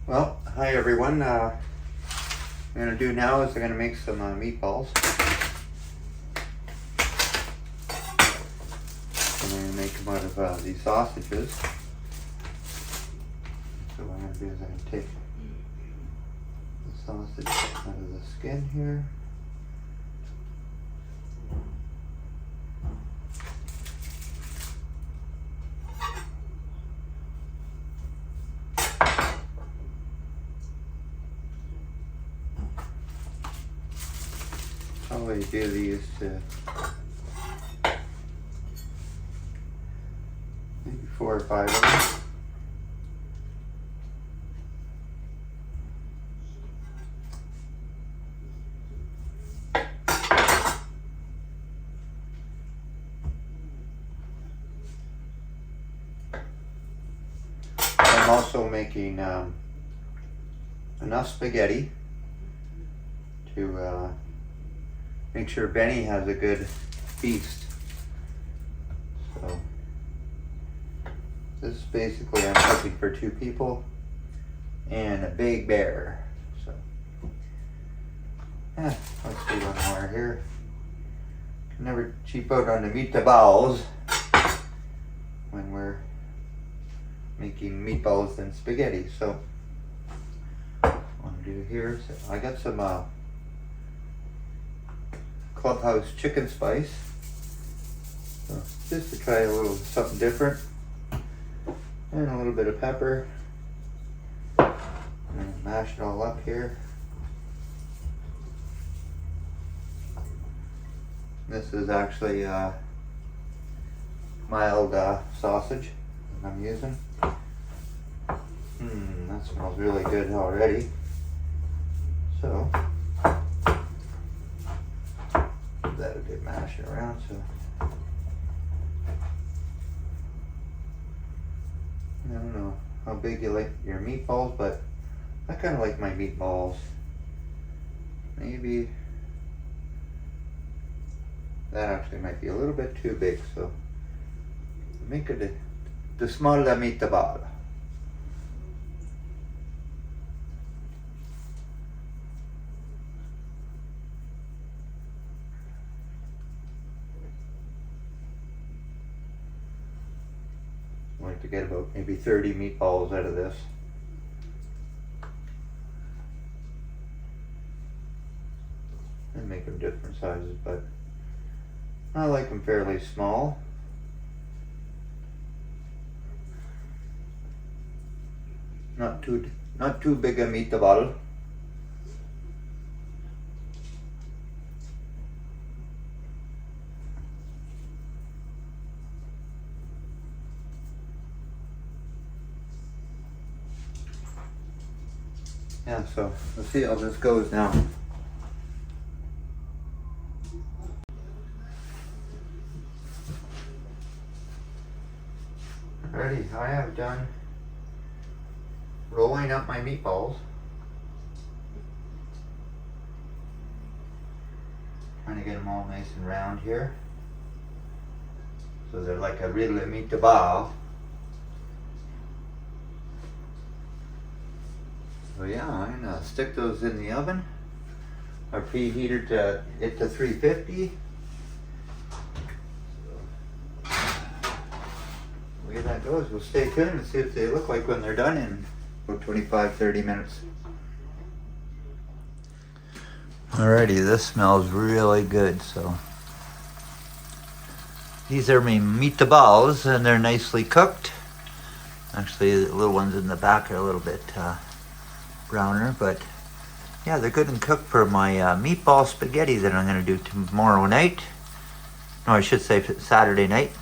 Well, hi everyone. What I'm going to do now is I'm going to make some meatballs. I'm going to make them out of these sausages. So what I'm going to do is I'm going to take the sausage out of the skin here. I always do these to maybe 4 or 5 of them. I'm also making enough spaghetti to make sure Benny has a good feast. So this is basically I'm cooking for 2 people and a big bear. So let's do one more here. Can never cheap out on the meatballs when we're making meatballs and spaghetti. So what I'm gonna do here is I got some Clubhouse chicken spice. So just to try a little something different. And a little bit of pepper. And mash it all up here. This is actually mild sausage I'm using. That smells really good already. So that a bit mash it around. So I don't know how big you like your meatballs, but I kind of like my meatballs maybe that actually might be a little bit too big, so make it the smaller meatball. I like to get about maybe 30 meatballs out of this. And make them different sizes, but I like them fairly small. Not too big a meatball. Yeah, so let's see how this goes now. Alrighty, I have done rolling up my meatballs. Trying to get them all nice and round here. So they're like a real meatball. So yeah, I'm gonna stick those in the oven. I preheated it to 350. So, the way that goes, we'll stay tuned and see what they look like when they're done in about 25-30 minutes. Alrighty, this smells really good. So these are my meatballs and they're nicely cooked. Actually, the little ones in the back are a little bit browner, but yeah, they're good and cooked for my meatball spaghetti that I'm going to do tomorrow night. No, I should say Saturday night,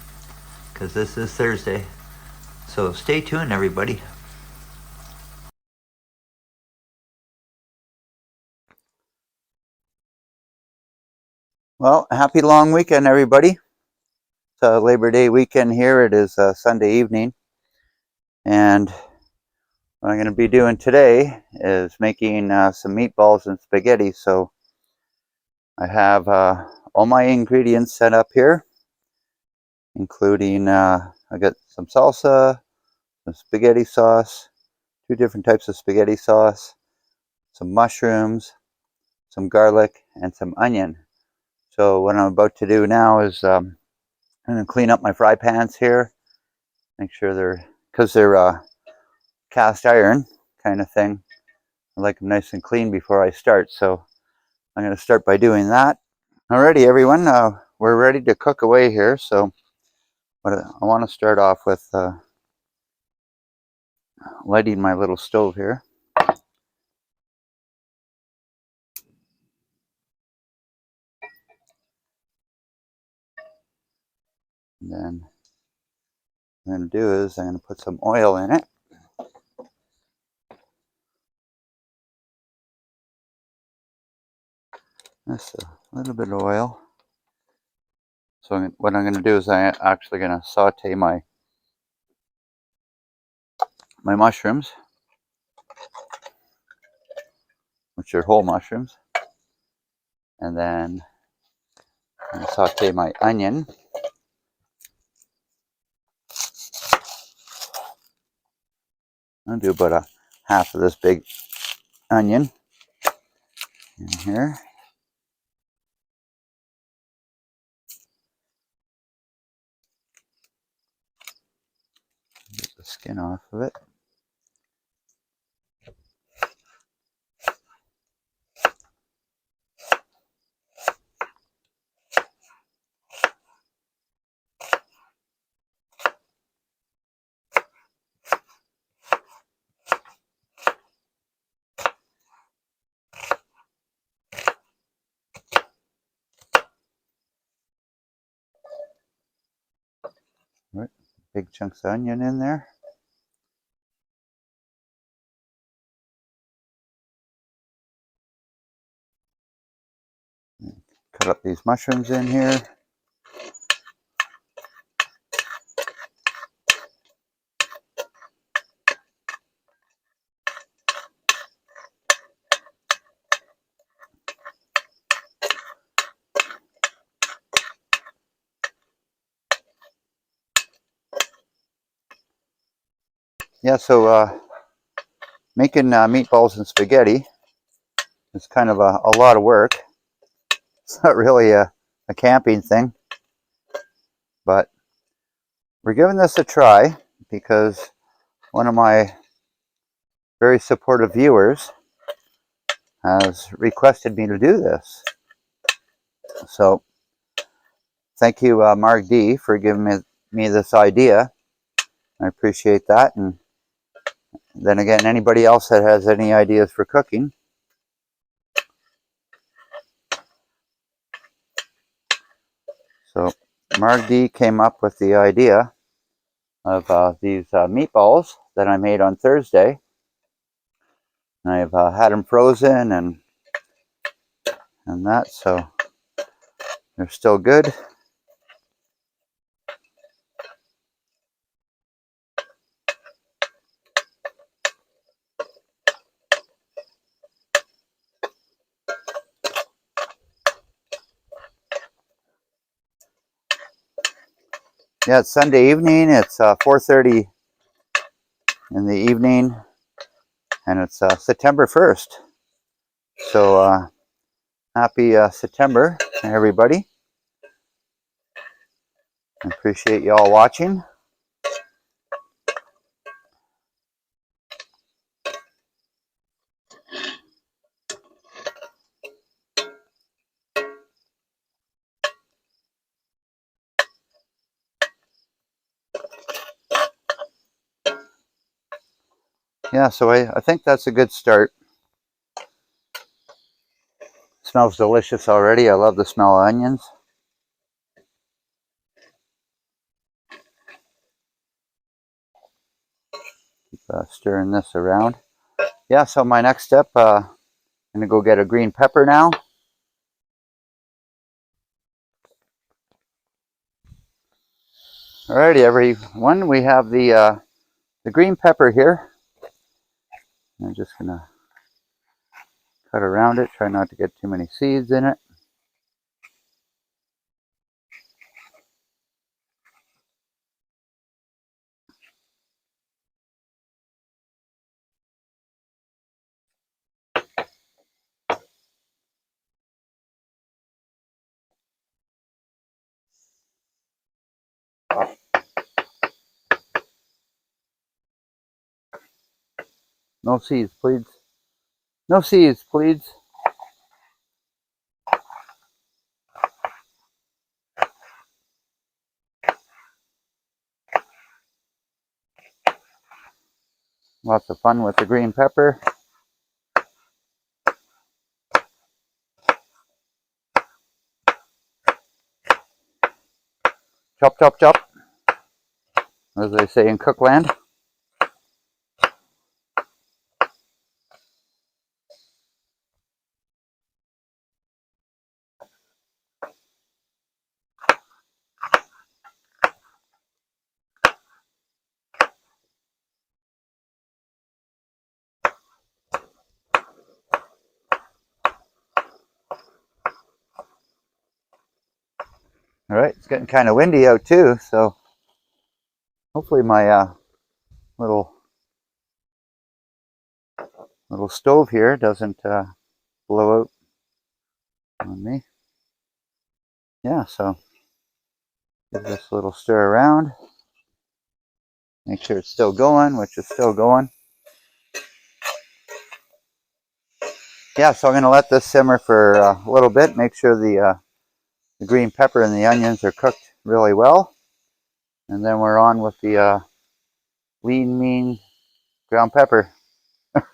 because this is Thursday. So stay tuned, everybody. Well, happy long weekend, everybody. It's a Labor Day weekend here. It is Sunday evening, and what I'm going to be doing today is making some meatballs and spaghetti. So I have all my ingredients set up here, including I got some salsa, some spaghetti sauce, 2 different types of spaghetti sauce, some mushrooms, some garlic, and some onion. So what I'm about to do now is I'm going to clean up my fry pans here, make sure because they're cast iron kind of thing, I like them nice and clean before I start. So I'm going to start by doing that. Alrighty everyone, we're ready to cook away here. So what I want to start off with lighting my little stove here. And then what I'm going to do is I'm going to put some oil in it. Just a little bit of oil. So what I'm going to do is I'm actually going to saute my mushrooms, which are whole mushrooms. And then I'm going to saute my onion. I'll do about a half of this big onion in here. Get the skin off of it. Right, big chunks of onion in there. Cut up these mushrooms in here. Yeah, so making meatballs and spaghetti is kind of a lot of work. It's not really a camping thing, but we're giving this a try because one of my very supportive viewers has requested me to do this. So thank you, Mark D, for giving me this idea. I appreciate that. And then again, anybody else that has any ideas for cooking. So Mark D came up with the idea of these meatballs that I made on Thursday. And I've had them frozen and that, so they're still good. Yeah, it's Sunday evening. It's 4:30 in the evening, and it's September 1st. So happy September, everybody. I appreciate you all watching. Yeah, so I think that's a good start. Smells delicious already. I love the smell of onions. Keep stirring this around. Yeah, so my next step, I'm going to go get a green pepper now. Alrighty, everyone, we have the green pepper here. I'm just going to cut around it, try not to get too many seeds in it. No seeds, please. No seeds, please. Lots of fun with the green pepper. Chop, chop, chop, as they say in Cookland. All right, it's getting kind of windy out too, so hopefully my little stove here doesn't blow out on me. Yeah, so give this a little stir around. Make sure it's still going, which is still going. Yeah, so I'm going to let this simmer for a little bit. Make sure the green pepper and the onions are cooked really well. And then we're on with the lean mean ground pepper.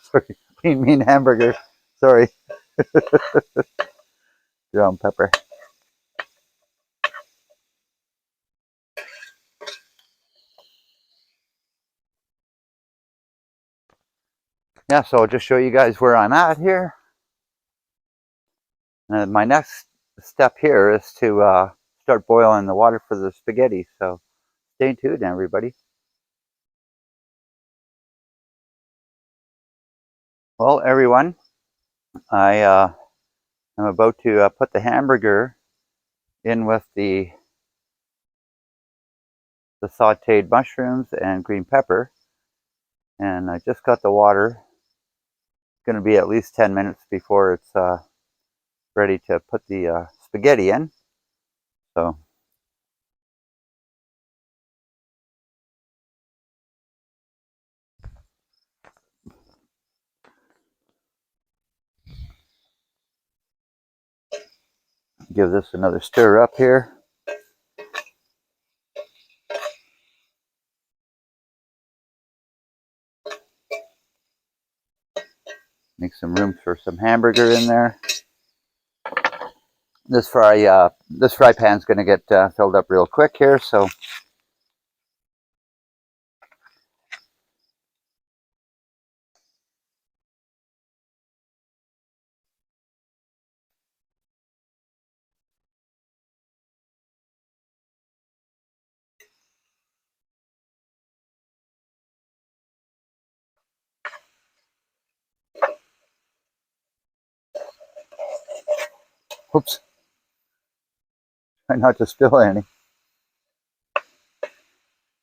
Sorry, lean mean hamburger. Sorry. Ground pepper. Yeah, so I'll just show you guys where I'm at here. And my next step here is to start boiling the water for the spaghetti. So stay tuned, everybody. Well, everyone, I am about to put the hamburger in with the sauteed mushrooms and green pepper. And I just got the water. It's going to be at least 10 minutes before it's ready to put the spaghetti in. So give this another stir up here. Make some room for some hamburger in there. This fry pan's going to get filled up real quick here, so oops, try not to spill any.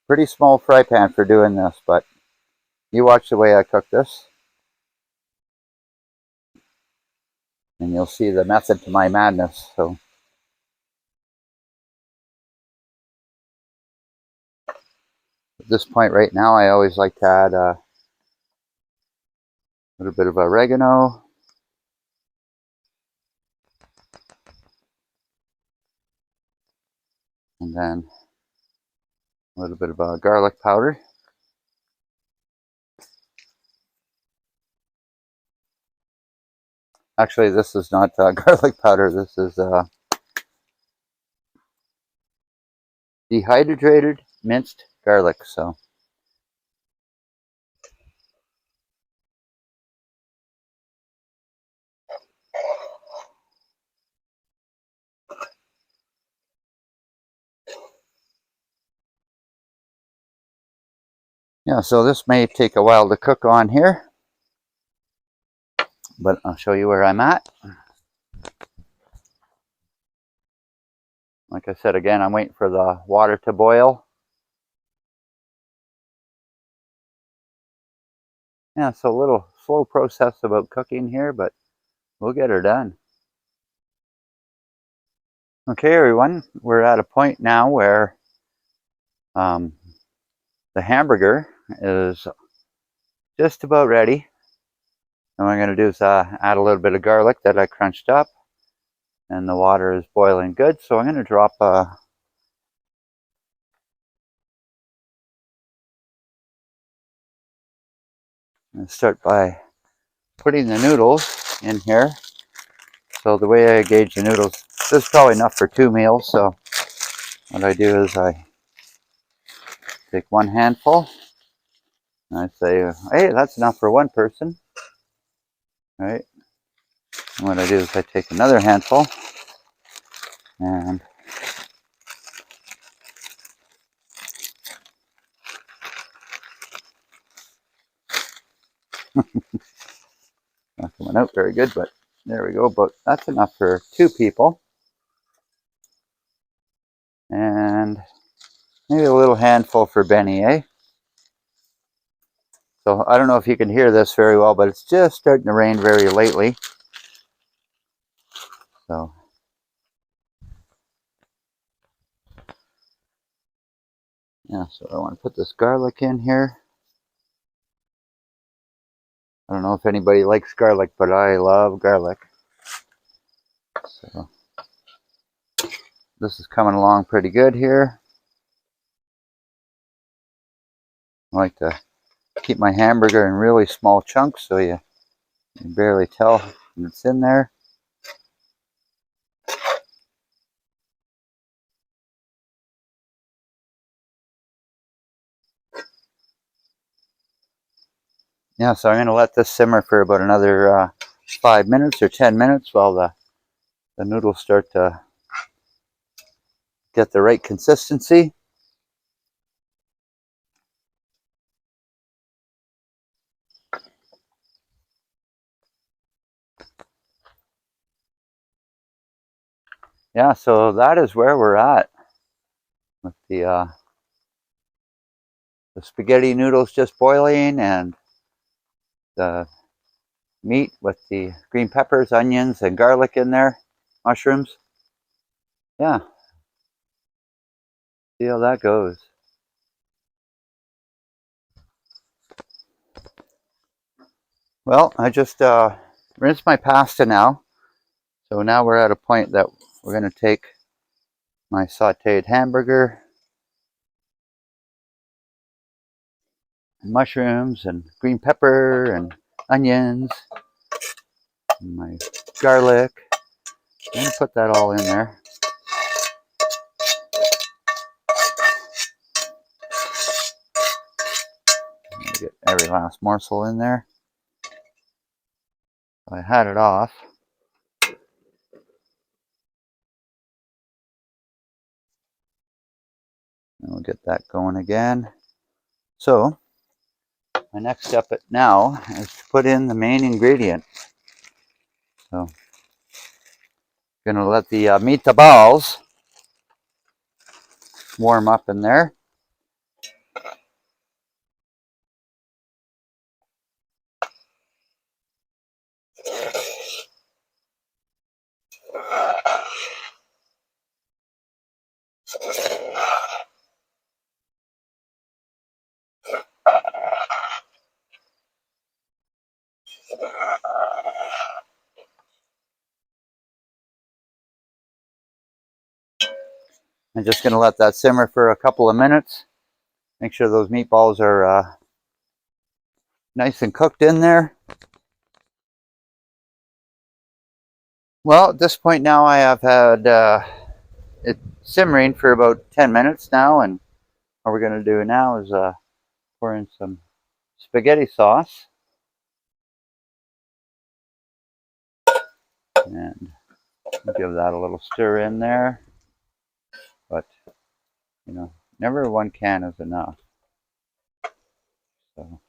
Pretty small fry pan for doing this, but you watch the way I cook this, and you'll see the method to my madness. So at this point right now, I always like to add a little bit of oregano. And then a little bit of garlic powder. Actually, this is not garlic powder. This is dehydrated minced garlic. So yeah, so this may take a while to cook on here, but I'll show you where I'm at. Like I said, again, I'm waiting for the water to boil. Yeah, so a little slow process about cooking here, but we'll get her done. Okay, everyone, we're at a point now where the hamburger is just about ready. And what I'm going to do is add a little bit of garlic that I crunched up. And the water is boiling good, so I'm going to drop start by putting the noodles in here. So the way I gauge the noodles, this is probably enough for 2 meals. So what I do is I take 1 handful and I say, hey, that's enough for 1 person. All right. And what I do is I take another handful and not coming out very good, but there we go. But that's enough for 2 people. And maybe a little handful for Benny, eh? So I don't know if you can hear this very well, but it's just starting to rain very lately. So yeah, so I want to put this garlic in here. I don't know if anybody likes garlic, but I love garlic. So this is coming along pretty good here. I like to keep my hamburger in really small chunks so you can barely tell when it's in there. Yeah, so I'm going to let this simmer for about another 5 minutes or 10 minutes while the noodles start to get the right consistency. Yeah, so that is where we're at with the spaghetti noodles just boiling and the meat with the green peppers, onions, and garlic in there, mushrooms. Yeah, see how that goes. Well, I just rinsed my pasta now. So now we're at a point that we're going to take my sauteed hamburger, and mushrooms, and green pepper, and onions, and my garlic. I'm going to put that all in there. Get every last morsel in there. I had it off. And we'll get that going again. So my next step now is to put in the main ingredient. So I'm going to let the meatballs warm up in there. I'm just going to let that simmer for a couple of minutes. Make sure those meatballs are nice and cooked in there. Well, at this point now I have had it simmering for about 10 minutes now, and what we're going to do now is pour in some spaghetti sauce and give that a little stir in there. But, you know, never 1 can is enough. So,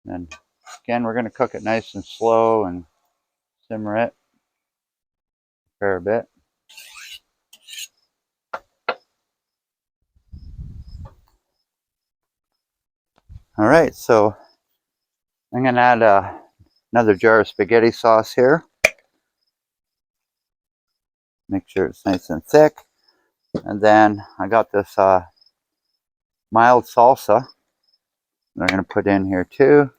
then again, we're going to cook it nice and slow and simmer it a fair bit. All right, so I'm going to add another jar of spaghetti sauce here. Make sure it's nice and thick. And then I got this mild salsa. I'm going to put in here too.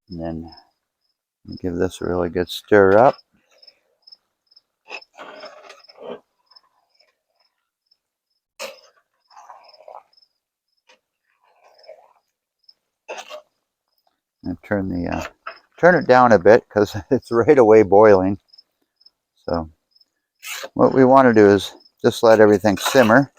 And then give this a really good stir up. And turn it down a bit because it's right away boiling. So what we want to do is just let everything simmer.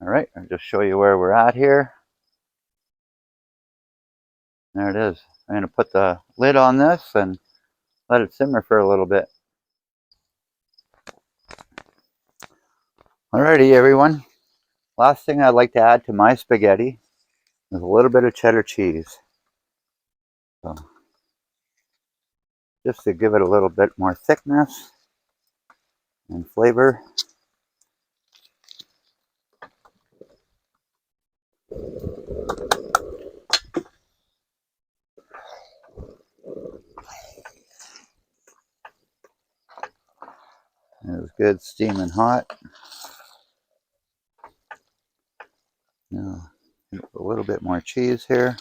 All right, I'll just show you where we're at here. There it is. I'm going to put the lid on this and let it simmer for a little bit. Alrighty, everyone. Last thing I'd like to add to my spaghetti is a little bit of cheddar cheese. So, just to give it a little bit more thickness and flavor. It was good, steaming hot. Now, a little bit more cheese here.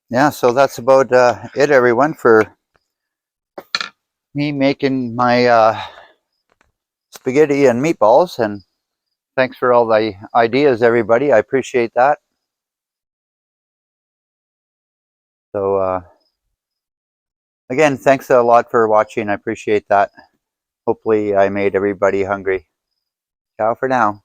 Yeah, so that's about it, everyone, for me making my spaghetti and meatballs. And thanks for all the ideas, everybody. I appreciate that. So again, thanks a lot for watching. I appreciate that. Hopefully I made everybody hungry. Ciao for now.